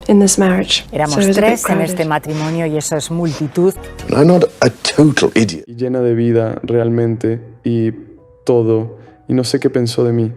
in this marriage. Éramos So it was a bit tres en crowded. este matrimonio y eso es multitud. I'm not a total idiot. Y llena de vida realmente y todo, y no sé qué pensó de mí.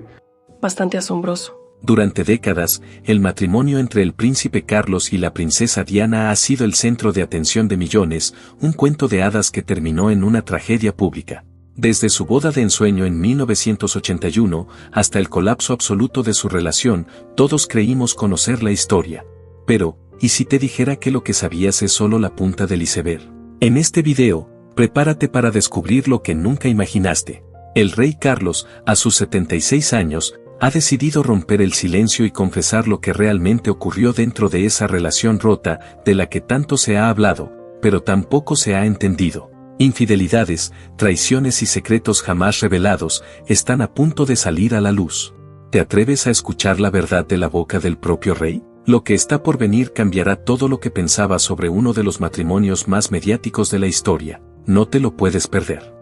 Bastante asombroso. Durante décadas, el matrimonio entre el príncipe Carlos y la princesa Diana ha sido el centro de atención de millones, un cuento de hadas que terminó en una tragedia pública. Desde su boda de ensueño en 1981 hasta el colapso absoluto de su relación, todos creímos conocer la historia. Pero, ¿y si te dijera que lo que sabías es solo la punta del iceberg? En este video, prepárate para descubrir lo que nunca imaginaste. El rey Carlos, a sus 76 años, ha decidido romper el silencio y confesar lo que realmente ocurrió dentro de esa relación rota de la que tanto se ha hablado, pero tampoco se ha entendido. Infidelidades, traiciones y secretos jamás revelados están a punto de salir a la luz. ¿Te atreves a escuchar la verdad de la boca del propio rey? Lo que está por venir cambiará todo lo que pensabas sobre uno de los matrimonios más mediáticos de la historia. No te lo puedes perder.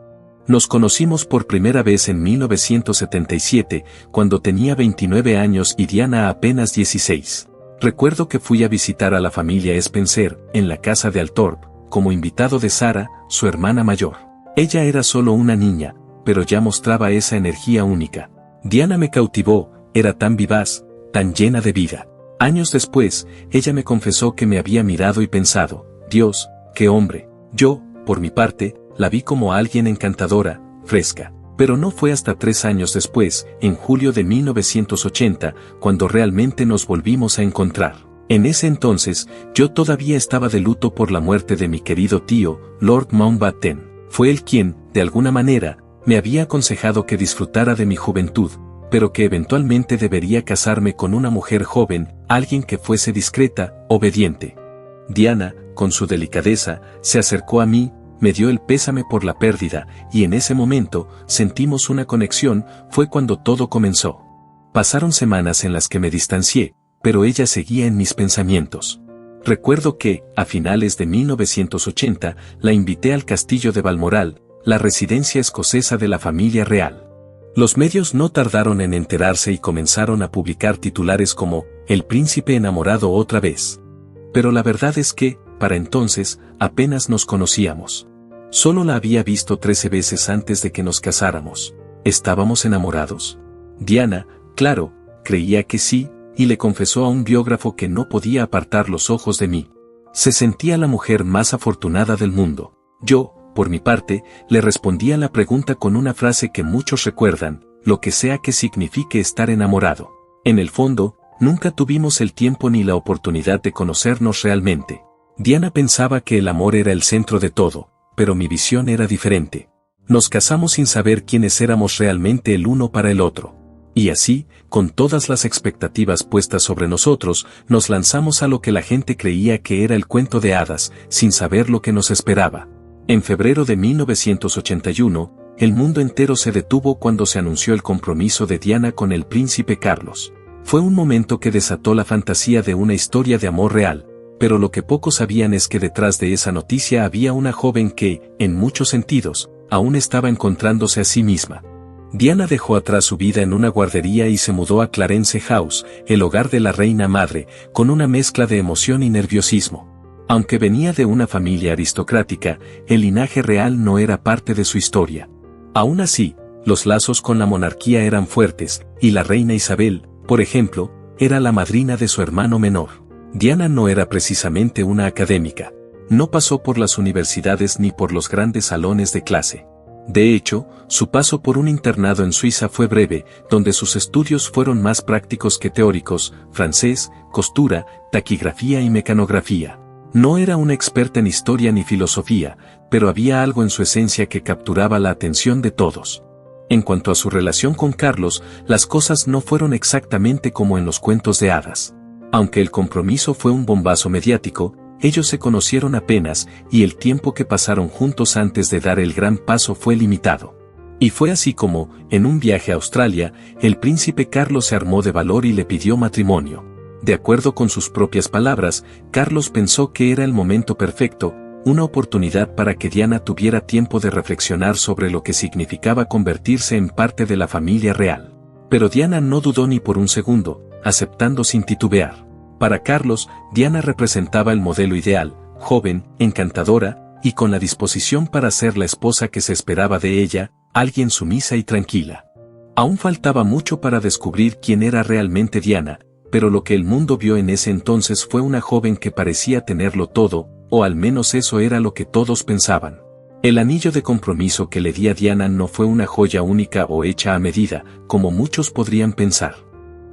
Nos conocimos por primera vez en 1977, cuando tenía 29 años y Diana apenas 16. Recuerdo que fui a visitar a la familia Spencer, en la casa de Althorp, como invitado de Sarah, su hermana mayor. Ella era solo una niña, pero ya mostraba esa energía única. Diana me cautivó, era tan vivaz, tan llena de vida. Años después, ella me confesó que me había mirado y pensado, Dios, qué hombre. Yo, por mi parte, la vi como alguien encantadora, fresca. Pero no fue hasta 3 años después, en julio de 1980, cuando realmente nos volvimos a encontrar. En ese entonces, yo todavía estaba de luto por la muerte de mi querido tío, Lord Mountbatten. Fue él quien, de alguna manera, me había aconsejado que disfrutara de mi juventud, pero que eventualmente debería casarme con una mujer joven, alguien que fuese discreta, obediente. Diana, con su delicadeza, se acercó a mí, me dio el pésame por la pérdida, y en ese momento, sentimos una conexión, fue cuando todo comenzó. Pasaron semanas en las que me distancié, pero ella seguía en mis pensamientos. Recuerdo que, a finales de 1980, la invité al castillo de Balmoral, la residencia escocesa de la familia real. Los medios no tardaron en enterarse y comenzaron a publicar titulares como, El príncipe enamorado otra vez. Pero la verdad es que, para entonces, apenas nos conocíamos. Solo la había visto 13 veces antes de que nos casáramos. ¿Estábamos enamorados? Diana, claro, creía que sí, y le confesó a un biógrafo que no podía apartar los ojos de mí. Se sentía la mujer más afortunada del mundo. Yo, por mi parte, le respondía la pregunta con una frase que muchos recuerdan, lo que sea que signifique estar enamorado. En el fondo, nunca tuvimos el tiempo ni la oportunidad de conocernos realmente. Diana pensaba que el amor era el centro de todo, pero mi visión era diferente. Nos casamos sin saber quiénes éramos realmente el uno para el otro. Y así, con todas las expectativas puestas sobre nosotros, nos lanzamos a lo que la gente creía que era el cuento de hadas, sin saber lo que nos esperaba. En febrero de 1981, el mundo entero se detuvo cuando se anunció el compromiso de Diana con el príncipe Carlos. Fue un momento que desató la fantasía de una historia de amor real, pero lo que pocos sabían es que detrás de esa noticia había una joven que, en muchos sentidos, aún estaba encontrándose a sí misma. Diana dejó atrás su vida en una guardería y se mudó a Clarence House, el hogar de la reina madre, con una mezcla de emoción y nerviosismo. Aunque venía de una familia aristocrática, el linaje real no era parte de su historia. Aún así, los lazos con la monarquía eran fuertes, y la reina Isabel, por ejemplo, era la madrina de su hermano menor. Diana no era precisamente una académica. No pasó por las universidades ni por los grandes salones de clase. De hecho, su paso por un internado en Suiza fue breve, donde sus estudios fueron más prácticos que teóricos, francés, costura, taquigrafía y mecanografía. No era una experta en historia ni filosofía, pero había algo en su esencia que capturaba la atención de todos. En cuanto a su relación con Carlos, las cosas no fueron exactamente como en los cuentos de hadas. Aunque el compromiso fue un bombazo mediático, ellos se conocieron apenas, y el tiempo que pasaron juntos antes de dar el gran paso fue limitado. Y fue así como, en un viaje a Australia, el príncipe Carlos se armó de valor y le pidió matrimonio. De acuerdo con sus propias palabras, Carlos pensó que era el momento perfecto, una oportunidad para que Diana tuviera tiempo de reflexionar sobre lo que significaba convertirse en parte de la familia real. Pero Diana no dudó ni por un segundo, aceptando sin titubear. Para Carlos, Diana representaba el modelo ideal, joven, encantadora, y con la disposición para ser la esposa que se esperaba de ella, alguien sumisa y tranquila. Aún faltaba mucho para descubrir quién era realmente Diana, pero lo que el mundo vio en ese entonces fue una joven que parecía tenerlo todo, o al menos eso era lo que todos pensaban. El anillo de compromiso que le di a Diana no fue una joya única o hecha a medida, como muchos podrían pensar.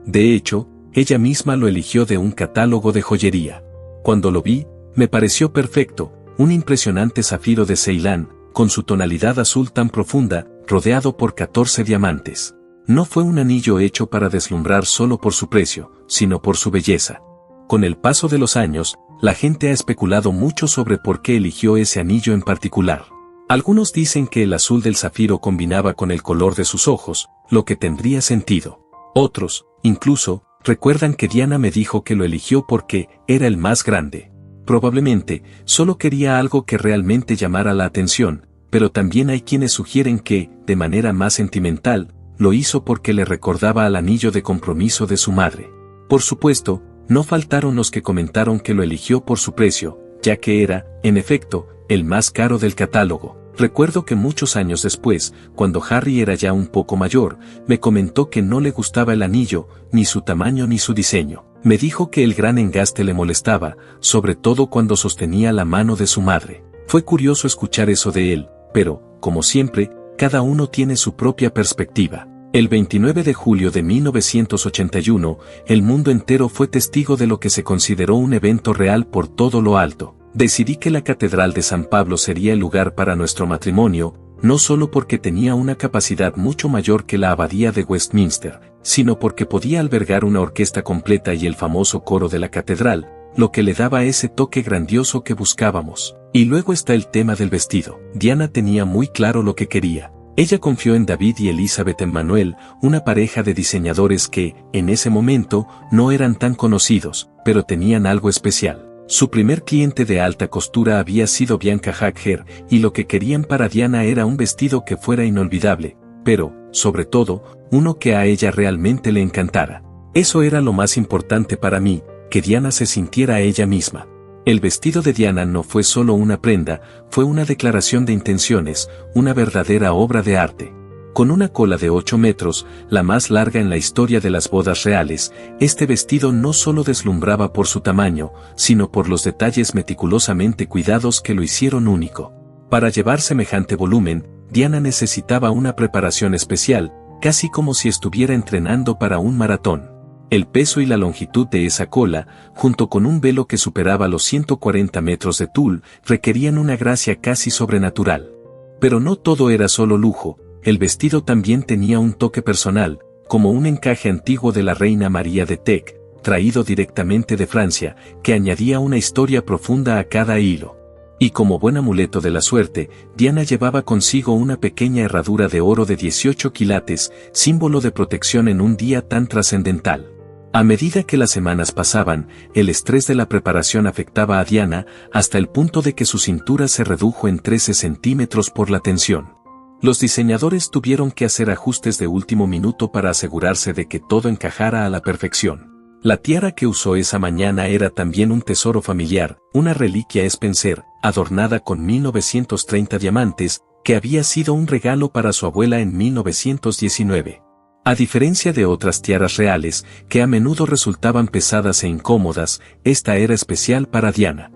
De hecho, ella misma lo eligió de un catálogo de joyería. Cuando lo vi, me pareció perfecto, un impresionante zafiro de Ceilán, con su tonalidad azul tan profunda, rodeado por 14 diamantes. No fue un anillo hecho para deslumbrar solo por su precio, sino por su belleza. Con el paso de los años, la gente ha especulado mucho sobre por qué eligió ese anillo en particular. Algunos dicen que el azul del zafiro combinaba con el color de sus ojos, lo que tendría sentido. Otros, incluso, recuerdan que Diana me dijo que lo eligió porque era el más grande. Probablemente, solo quería algo que realmente llamara la atención, pero también hay quienes sugieren que, de manera más sentimental, lo hizo porque le recordaba al anillo de compromiso de su madre. Por supuesto, no faltaron los que comentaron que lo eligió por su precio, ya que era, en efecto, el más caro del catálogo. Recuerdo que muchos años después, cuando Harry era ya un poco mayor, me comentó que no le gustaba el anillo, ni su tamaño ni su diseño. Me dijo que el gran engaste le molestaba, sobre todo cuando sostenía la mano de su madre. Fue curioso escuchar eso de él, pero, como siempre, cada uno tiene su propia perspectiva. El 29 de julio de 1981, el mundo entero fue testigo de lo que se consideró un evento real por todo lo alto. Decidí que la Catedral de San Pablo sería el lugar para nuestro matrimonio, no solo porque tenía una capacidad mucho mayor que la Abadía de Westminster, sino porque podía albergar una orquesta completa y el famoso coro de la catedral, lo que le daba ese toque grandioso que buscábamos. Y luego está el tema del vestido. Diana tenía muy claro lo que quería. Ella confió en David y Elizabeth Emmanuel, una pareja de diseñadores que, en ese momento, no eran tan conocidos, pero tenían algo especial. Su primer cliente de alta costura había sido Bianca Hacker, y lo que querían para Diana era un vestido que fuera inolvidable, pero, sobre todo, uno que a ella realmente le encantara. Eso era lo más importante para mí, que Diana se sintiera ella misma. El vestido de Diana no fue solo una prenda, fue una declaración de intenciones, una verdadera obra de arte. Con una cola de 8 metros, la más larga en la historia de las bodas reales, este vestido no solo deslumbraba por su tamaño, sino por los detalles meticulosamente cuidados que lo hicieron único. Para llevar semejante volumen, Diana necesitaba una preparación especial, casi como si estuviera entrenando para un maratón. El peso y la longitud de esa cola, junto con un velo que superaba los 140 metros de tul, requerían una gracia casi sobrenatural. Pero no todo era solo lujo. El vestido también tenía un toque personal, como un encaje antiguo de la reina María de Teck, traído directamente de Francia, que añadía una historia profunda a cada hilo. Y como buen amuleto de la suerte, Diana llevaba consigo una pequeña herradura de oro de 18 quilates, símbolo de protección en un día tan trascendental. A medida que las semanas pasaban, el estrés de la preparación afectaba a Diana, hasta el punto de que su cintura se redujo en 13 centímetros por la tensión. Los diseñadores tuvieron que hacer ajustes de último minuto para asegurarse de que todo encajara a la perfección. La tiara que usó esa mañana era también un tesoro familiar, una reliquia Spencer, adornada con 1930 diamantes, que había sido un regalo para su abuela en 1919. A diferencia de otras tiaras reales, que a menudo resultaban pesadas e incómodas, esta era especial para Diana.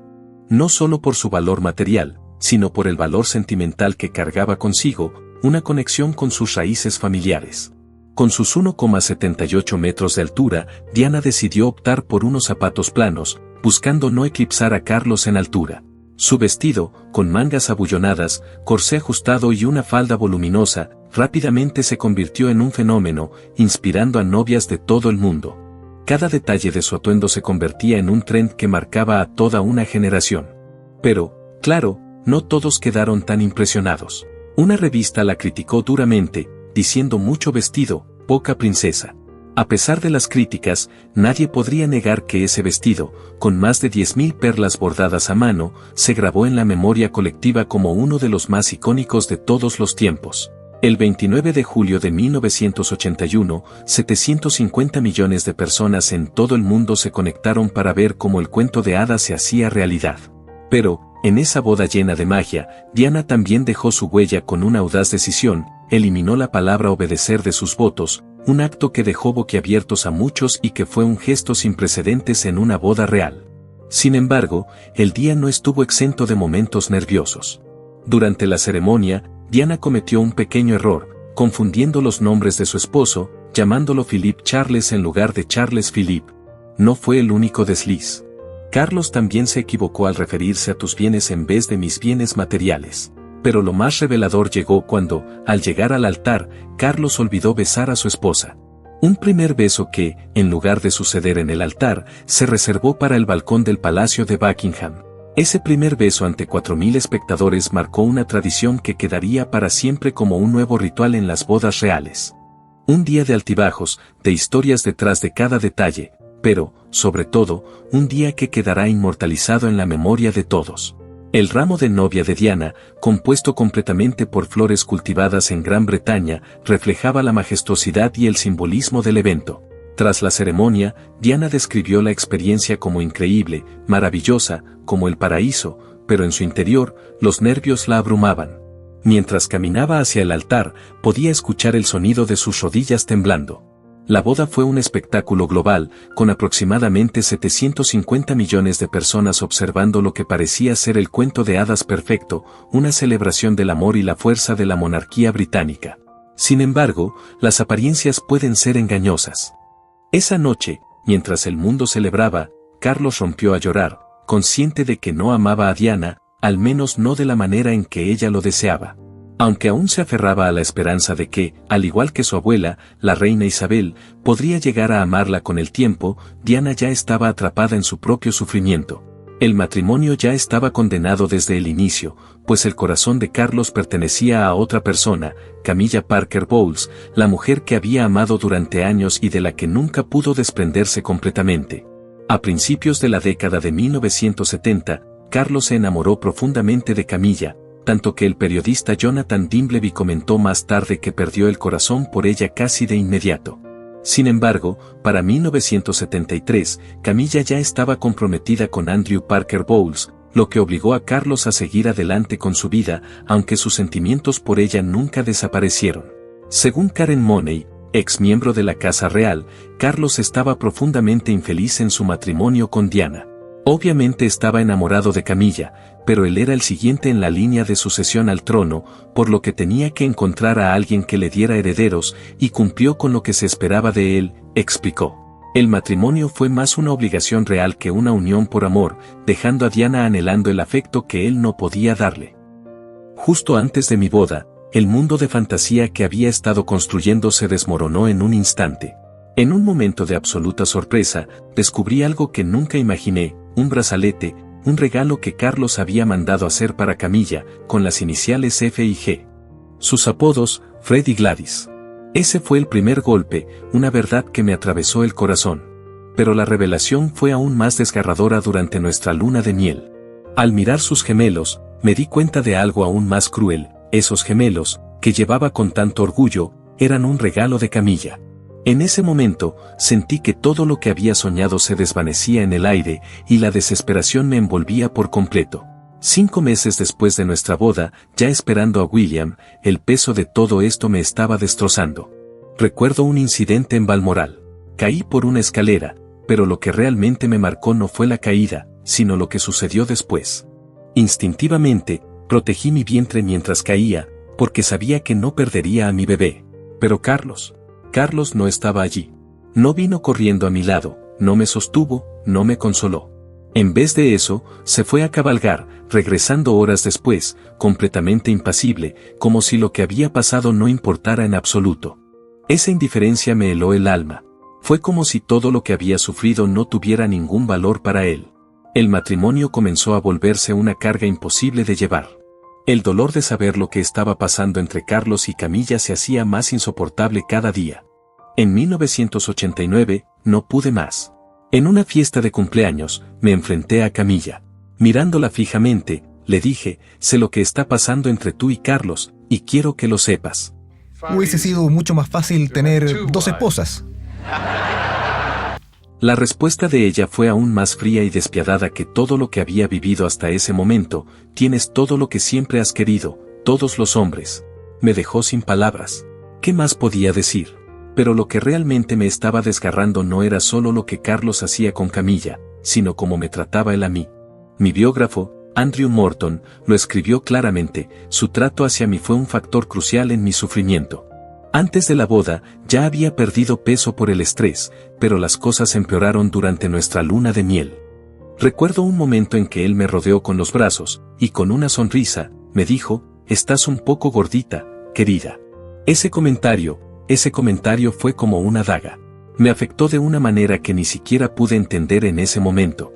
No solo por su valor material, sino por el valor sentimental que cargaba consigo, una conexión con sus raíces familiares. Con sus 1,78 metros de altura, Diana decidió optar por unos zapatos planos, buscando no eclipsar a Carlos en altura. Su vestido, con mangas abullonadas, corsé ajustado y una falda voluminosa, rápidamente se convirtió en un fenómeno, inspirando a novias de todo el mundo. Cada detalle de su atuendo se convertía en un trend que marcaba a toda una generación. Pero, claro, no todos quedaron tan impresionados. Una revista la criticó duramente, diciendo mucho vestido, poca princesa. A pesar de las críticas, nadie podría negar que ese vestido, con más de 10.000 perlas bordadas a mano, se grabó en la memoria colectiva como uno de los más icónicos de todos los tiempos. El 29 de julio de 1981, 750 millones de personas en todo el mundo se conectaron para ver cómo el cuento de hadas se hacía realidad. Pero, en esa boda llena de magia, Diana también dejó su huella con una audaz decisión, eliminó la palabra obedecer de sus votos, un acto que dejó boquiabiertos a muchos y que fue un gesto sin precedentes en una boda real. Sin embargo, el día no estuvo exento de momentos nerviosos. Durante la ceremonia, Diana cometió un pequeño error, confundiendo los nombres de su esposo, llamándolo Philippe Charles en lugar de Charles Philippe. No fue el único desliz. Carlos también se equivocó al referirse a tus bienes en vez de mis bienes materiales. Pero lo más revelador llegó cuando, al llegar al altar, Carlos olvidó besar a su esposa. Un primer beso que, en lugar de suceder en el altar, se reservó para el balcón del Palacio de Buckingham. Ese primer beso ante 4.000 espectadores marcó una tradición que quedaría para siempre como un nuevo ritual en las bodas reales. Un día de altibajos, de historias detrás de cada detalle, pero, sobre todo, un día que quedará inmortalizado en la memoria de todos. El ramo de novia de Diana, compuesto completamente por flores cultivadas en Gran Bretaña, reflejaba la majestuosidad y el simbolismo del evento. Tras la ceremonia, Diana describió la experiencia como increíble, maravillosa, como el paraíso, pero en su interior, los nervios la abrumaban. Mientras caminaba hacia el altar, podía escuchar el sonido de sus rodillas temblando. La boda fue un espectáculo global, con aproximadamente 750 millones de personas observando lo que parecía ser el cuento de hadas perfecto, una celebración del amor y la fuerza de la monarquía británica. Sin embargo, las apariencias pueden ser engañosas. Esa noche, mientras el mundo celebraba, Carlos rompió a llorar, consciente de que no amaba a Diana, al menos no de la manera en que ella lo deseaba. Aunque aún se aferraba a la esperanza de que, al igual que su abuela, la reina Isabel, podría llegar a amarla con el tiempo, Diana ya estaba atrapada en su propio sufrimiento. El matrimonio ya estaba condenado desde el inicio, pues el corazón de Carlos pertenecía a otra persona, Camilla Parker Bowles, la mujer que había amado durante años y de la que nunca pudo desprenderse completamente. A principios de la década de 1970, Carlos se enamoró profundamente de Camilla, tanto que el periodista Jonathan Dimbleby comentó más tarde que perdió el corazón por ella casi de inmediato. Sin embargo, para 1973, Camilla ya estaba comprometida con Andrew Parker Bowles, lo que obligó a Carlos a seguir adelante con su vida, aunque sus sentimientos por ella nunca desaparecieron. Según Karen Mooney, ex miembro de la Casa Real, Carlos estaba profundamente infeliz en su matrimonio con Diana. Obviamente estaba enamorado de Camilla, pero él era el siguiente en la línea de sucesión al trono, por lo que tenía que encontrar a alguien que le diera herederos, y cumplió con lo que se esperaba de él, explicó. El matrimonio fue más una obligación real que una unión por amor, dejando a Diana anhelando el afecto que él no podía darle. Justo antes de mi boda, el mundo de fantasía que había estado construyendo se desmoronó en un instante. En un momento de absoluta sorpresa, descubrí algo que nunca imaginé, un brazalete, un regalo que Carlos había mandado hacer para Camilla, con las iniciales F y G. Sus apodos, Fred y Gladys. Ese fue el primer golpe, una verdad que me atravesó el corazón. Pero la revelación fue aún más desgarradora durante nuestra luna de miel. Al mirar sus gemelos, me di cuenta de algo aún más cruel, esos gemelos, que llevaba con tanto orgullo, eran un regalo de Camilla. En ese momento, sentí que todo lo que había soñado se desvanecía en el aire, y la desesperación me envolvía por completo. 5 meses después de nuestra boda, ya esperando a William, el peso de todo esto me estaba destrozando. Recuerdo un incidente en Balmoral. Caí por una escalera, pero lo que realmente me marcó no fue la caída, sino lo que sucedió después. Instintivamente, protegí mi vientre mientras caía, porque sabía que no perdería a mi bebé. Pero Carlos no estaba allí. No vino corriendo a mi lado, no me sostuvo, no me consoló. En vez de eso, se fue a cabalgar, regresando horas después, completamente impasible, como si lo que había pasado no importara en absoluto. Esa indiferencia me heló el alma. Fue como si todo lo que había sufrido no tuviera ningún valor para él. El matrimonio comenzó a volverse una carga imposible de llevar. El dolor de saber lo que estaba pasando entre Carlos y Camilla se hacía más insoportable cada día. En 1989, no pude más. En una fiesta de cumpleaños, me enfrenté a Camilla. Mirándola fijamente, le dije, sé lo que está pasando entre tú y Carlos, y quiero que lo sepas. Hubiese sido mucho más fácil tener 2 esposas. La respuesta de ella fue aún más fría y despiadada que todo lo que había vivido hasta ese momento. Tienes todo lo que siempre has querido, todos los hombres. Me dejó sin palabras. ¿Qué más podía decir? Pero lo que realmente me estaba desgarrando no era solo lo que Carlos hacía con Camilla, sino cómo me trataba él a mí. Mi biógrafo, Andrew Morton, lo escribió claramente: su trato hacia mí fue un factor crucial en mi sufrimiento. Antes de la boda, ya había perdido peso por el estrés, pero las cosas empeoraron durante nuestra luna de miel. Recuerdo un momento en que él me rodeó con los brazos, y con una sonrisa, me dijo: «Estás un poco gordita, querida». Ese comentario fue como una daga. Me afectó de una manera que ni siquiera pude entender en ese momento.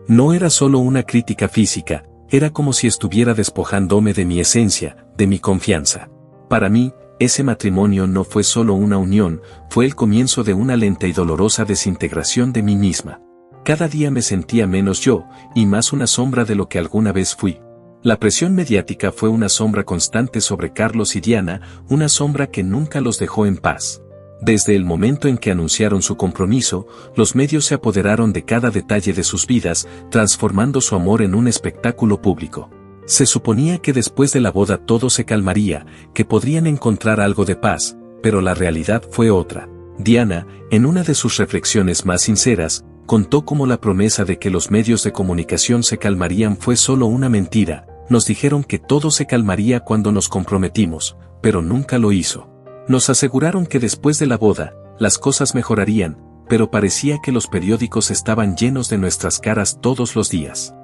No era solo una crítica física, era como si estuviera despojándome de mi esencia, de mi confianza. Para mí, ese matrimonio no fue solo una unión, fue el comienzo de una lenta y dolorosa desintegración de mí misma. Cada día me sentía menos yo, y más una sombra de lo que alguna vez fui. La presión mediática fue una sombra constante sobre Carlos y Diana, una sombra que nunca los dejó en paz. Desde el momento en que anunciaron su compromiso, los medios se apoderaron de cada detalle de sus vidas, transformando su amor en un espectáculo público. Se suponía que después de la boda todo se calmaría, que podrían encontrar algo de paz, pero la realidad fue otra. Diana, en una de sus reflexiones más sinceras, contó cómo la promesa de que los medios de comunicación se calmarían fue solo una mentira. Nos dijeron que todo se calmaría cuando nos comprometimos, pero nunca lo hizo. Nos aseguraron que después de la boda, las cosas mejorarían, pero parecía que los periódicos estaban llenos de nuestras caras todos los días.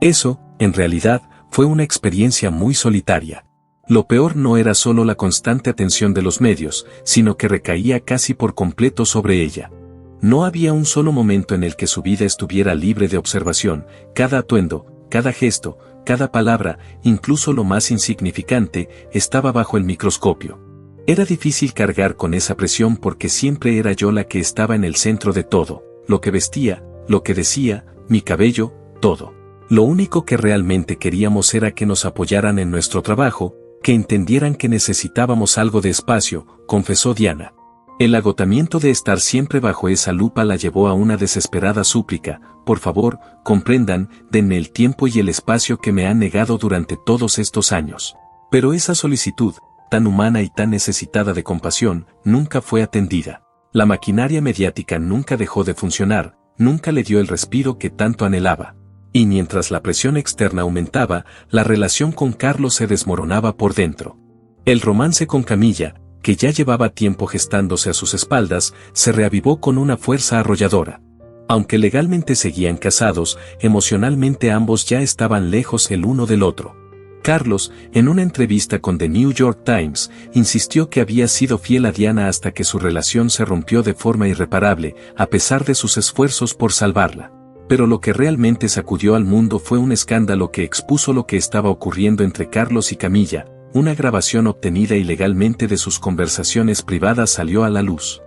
Eso, en realidad, fue una experiencia muy solitaria. Lo peor no era solo la constante atención de los medios, sino que recaía casi por completo sobre ella. No había un solo momento en el que su vida estuviera libre de observación. Cada atuendo, cada gesto, cada palabra, incluso lo más insignificante, estaba bajo el microscopio. Era difícil cargar con esa presión porque siempre era yo la que estaba en el centro de todo, lo que vestía, lo que decía, mi cabello, todo. Lo único que realmente queríamos era que nos apoyaran en nuestro trabajo, que entendieran que necesitábamos algo de espacio, confesó Diana. El agotamiento de estar siempre bajo esa lupa la llevó a una desesperada súplica: por favor, comprendan, denme el tiempo y el espacio que me han negado durante todos estos años. Pero esa solicitud, tan humana y tan necesitada de compasión, nunca fue atendida. La maquinaria mediática nunca dejó de funcionar, nunca le dio el respiro que tanto anhelaba. Y mientras la presión externa aumentaba, la relación con Carlos se desmoronaba por dentro. El romance con Camilla, que ya llevaba tiempo gestándose a sus espaldas, se reavivó con una fuerza arrolladora. Aunque legalmente seguían casados, emocionalmente ambos ya estaban lejos el uno del otro. Carlos, en una entrevista con The New York Times, insistió que había sido fiel a Diana hasta que su relación se rompió de forma irreparable, a pesar de sus esfuerzos por salvarla. Pero lo que realmente sacudió al mundo fue un escándalo que expuso lo que estaba ocurriendo entre Carlos y Camilla. Una grabación obtenida ilegalmente de sus conversaciones privadas salió a la luz.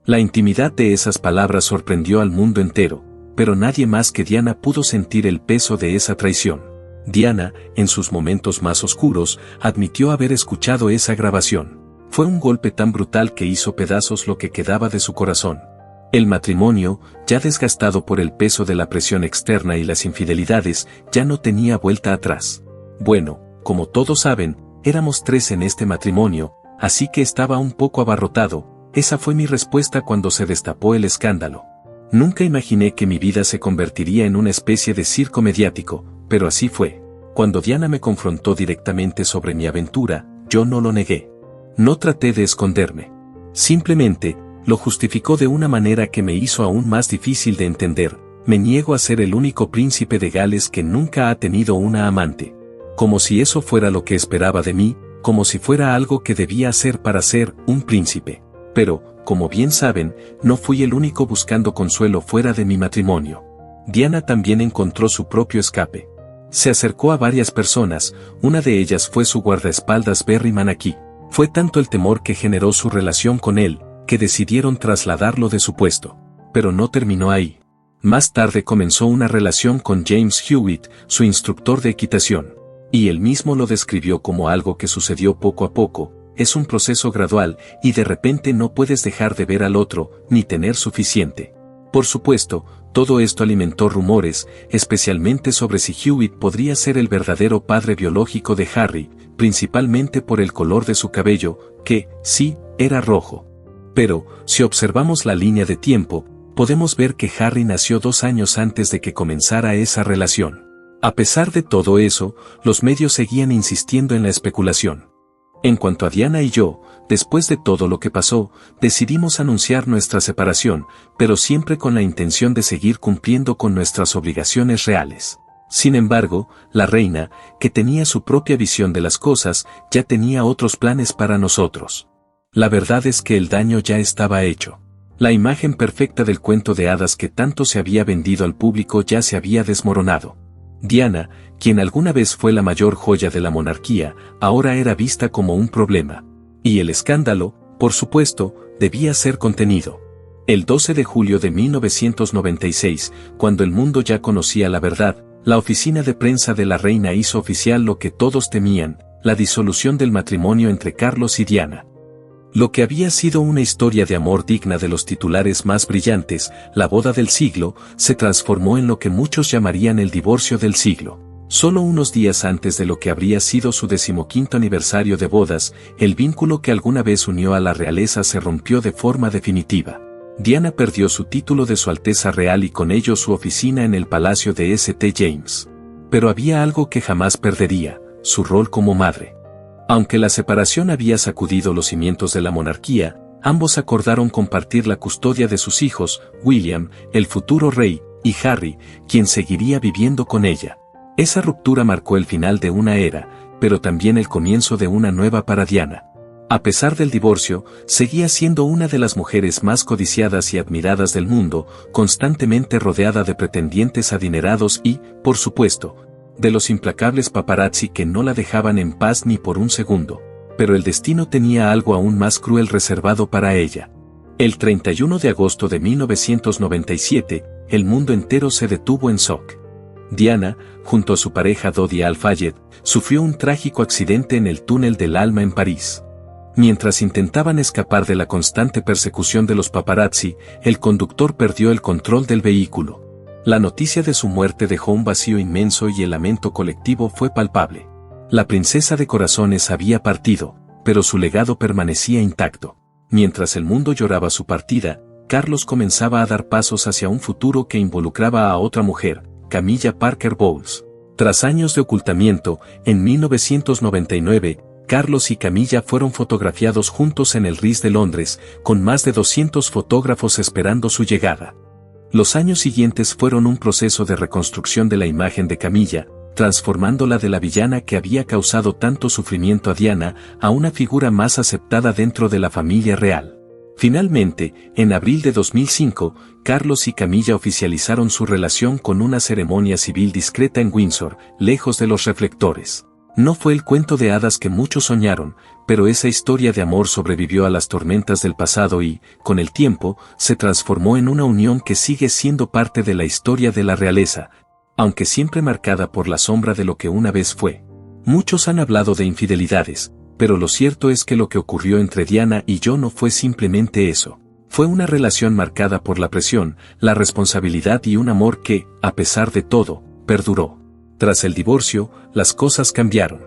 La intimidad de esas palabras sorprendió al mundo entero, pero nadie más que Diana pudo sentir el peso de esa traición. Diana, en sus momentos más oscuros, admitió haber escuchado esa grabación. Fue un golpe tan brutal que hizo pedazos lo que quedaba de su corazón. El matrimonio, ya desgastado por el peso de la presión externa y las infidelidades, ya no tenía vuelta atrás. Bueno, como todos saben, éramos 3 en este matrimonio, así que estaba un poco abarrotado. Esa fue mi respuesta cuando se destapó el escándalo. Nunca imaginé que mi vida se convertiría en una especie de circo mediático, pero así fue. Cuando Diana me confrontó directamente sobre mi aventura, yo no lo negué. No traté de esconderme. Simplemente, lo justificó de una manera que me hizo aún más difícil de entender. Me niego a ser el único príncipe de Gales que nunca ha tenido una amante. Como si eso fuera lo que esperaba de mí, como si fuera algo que debía hacer para ser un príncipe. Pero, como bien saben, no fui el único buscando consuelo fuera de mi matrimonio. Diana también encontró su propio escape. Se acercó a varias personas, una de ellas fue su guardaespaldas Berry Manaki. Fue tanto el temor que generó su relación con él, que decidieron trasladarlo de su puesto. Pero no terminó ahí. Más tarde comenzó una relación con James Hewitt, su instructor de equitación. Y él mismo lo describió como algo que sucedió poco a poco, es un proceso gradual, y de repente no puedes dejar de ver al otro, ni tener suficiente. Por supuesto, todo esto alimentó rumores, especialmente sobre si Hewitt podría ser el verdadero padre biológico de Harry, principalmente por el color de su cabello, que, sí, era rojo. Pero, si observamos la línea de tiempo, podemos ver que Harry nació 2 años antes de que comenzara esa relación. A pesar de todo eso, los medios seguían insistiendo en la especulación. En cuanto a Diana y yo, después de todo lo que pasó, decidimos anunciar nuestra separación, pero siempre con la intención de seguir cumpliendo con nuestras obligaciones reales. Sin embargo, la reina, que tenía su propia visión de las cosas, ya tenía otros planes para nosotros. La verdad es que el daño ya estaba hecho. La imagen perfecta del cuento de hadas que tanto se había vendido al público ya se había desmoronado. Diana, quien alguna vez fue la mayor joya de la monarquía, ahora era vista como un problema. Y el escándalo, por supuesto, debía ser contenido. El 12 de julio de 1996, cuando el mundo ya conocía la verdad, la oficina de prensa de la reina hizo oficial lo que todos temían, la disolución del matrimonio entre Carlos y Diana. Lo que había sido una historia de amor digna de los titulares más brillantes, la boda del siglo, se transformó en lo que muchos llamarían el divorcio del siglo. Solo unos días antes de lo que habría sido su 15º aniversario de bodas, el vínculo que alguna vez unió a la realeza se rompió de forma definitiva. Diana perdió su título de Su Alteza Real y con ello su oficina en el palacio de St. James. Pero había algo que jamás perdería, su rol como madre. Aunque la separación había sacudido los cimientos de la monarquía, ambos acordaron compartir la custodia de sus hijos, William, el futuro rey, y Harry, quien seguiría viviendo con ella. Esa ruptura marcó el final de una era, pero también el comienzo de una nueva para Diana. A pesar del divorcio, seguía siendo una de las mujeres más codiciadas y admiradas del mundo, constantemente rodeada de pretendientes adinerados y, por supuesto, de los implacables paparazzi que no la dejaban en paz ni por un segundo. Pero el destino tenía algo aún más cruel reservado para ella. El 31 de agosto de 1997, el mundo entero se detuvo en shock. Diana, junto a su pareja Dodi Al-Fayed, sufrió un trágico accidente en el túnel del Alma en París. Mientras intentaban escapar de la constante persecución de los paparazzi, el conductor perdió el control del vehículo. La noticia de su muerte dejó un vacío inmenso y el lamento colectivo fue palpable. La princesa de corazones había partido, pero su legado permanecía intacto. Mientras el mundo lloraba su partida, Carlos comenzaba a dar pasos hacia un futuro que involucraba a otra mujer, Camilla Parker Bowles. Tras años de ocultamiento, en 1999, Carlos y Camilla fueron fotografiados juntos en el Ritz de Londres, con más de 200 fotógrafos esperando su llegada. Los años siguientes fueron un proceso de reconstrucción de la imagen de Camilla, transformándola de la villana que había causado tanto sufrimiento a Diana a una figura más aceptada dentro de la familia real. Finalmente, en abril de 2005, Carlos y Camilla oficializaron su relación con una ceremonia civil discreta en Windsor, lejos de los reflectores. No fue el cuento de hadas que muchos soñaron, pero esa historia de amor sobrevivió a las tormentas del pasado y, con el tiempo, se transformó en una unión que sigue siendo parte de la historia de la realeza, aunque siempre marcada por la sombra de lo que una vez fue. Muchos han hablado de infidelidades, pero lo cierto es que lo que ocurrió entre Diana y yo no fue simplemente eso. Fue una relación marcada por la presión, la responsabilidad y un amor que, a pesar de todo, perduró. Tras el divorcio, las cosas cambiaron.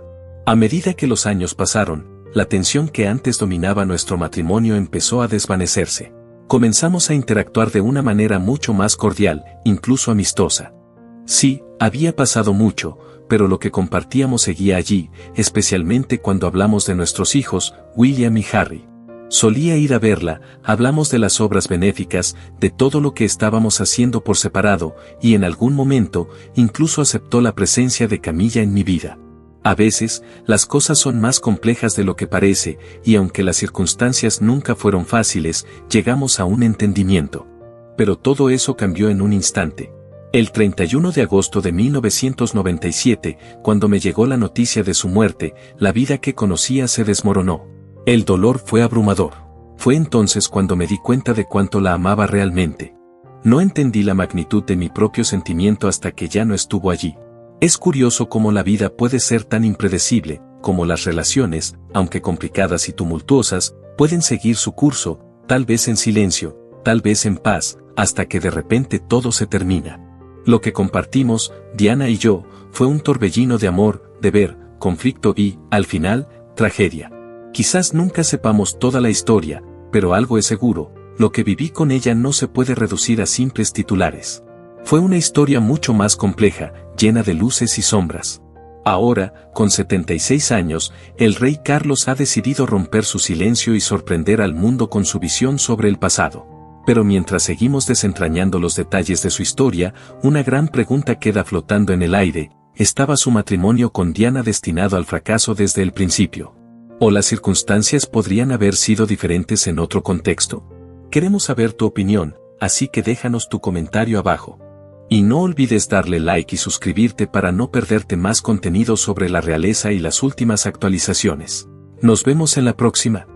A medida que los años pasaron, la tensión que antes dominaba nuestro matrimonio empezó a desvanecerse. Comenzamos a interactuar de una manera mucho más cordial, incluso amistosa. Sí, había pasado mucho, pero lo que compartíamos seguía allí, especialmente cuando hablamos de nuestros hijos, William y Harry. Solía ir a verla, hablamos de las obras benéficas, de todo lo que estábamos haciendo por separado, y en algún momento, incluso aceptó la presencia de Camilla en mi vida. A veces, las cosas son más complejas de lo que parece, y aunque las circunstancias nunca fueron fáciles, llegamos a un entendimiento. Pero todo eso cambió en un instante. El 31 de agosto de 1997, cuando me llegó la noticia de su muerte, la vida que conocía se desmoronó. El dolor fue abrumador. Fue entonces cuando me di cuenta de cuánto la amaba realmente. No entendí la magnitud de mi propio sentimiento hasta que ya no estuvo allí. Es curioso cómo la vida puede ser tan impredecible, como las relaciones, aunque complicadas y tumultuosas, pueden seguir su curso, tal vez en silencio, tal vez en paz, hasta que de repente todo se termina. Lo que compartimos, Diana y yo, fue un torbellino de amor, deber, conflicto y, al final, tragedia. Quizás nunca sepamos toda la historia, pero algo es seguro, lo que viví con ella no se puede reducir a simples titulares. Fue una historia mucho más compleja, llena de luces y sombras. Ahora, con 76 años, el rey Carlos ha decidido romper su silencio y sorprender al mundo con su visión sobre el pasado. Pero mientras seguimos desentrañando los detalles de su historia, una gran pregunta queda flotando en el aire: ¿estaba su matrimonio con Diana destinado al fracaso desde el principio? ¿O las circunstancias podrían haber sido diferentes en otro contexto? Queremos saber tu opinión, así que déjanos tu comentario abajo. Y no olvides darle like y suscribirte para no perderte más contenido sobre la realeza y las últimas actualizaciones. Nos vemos en la próxima.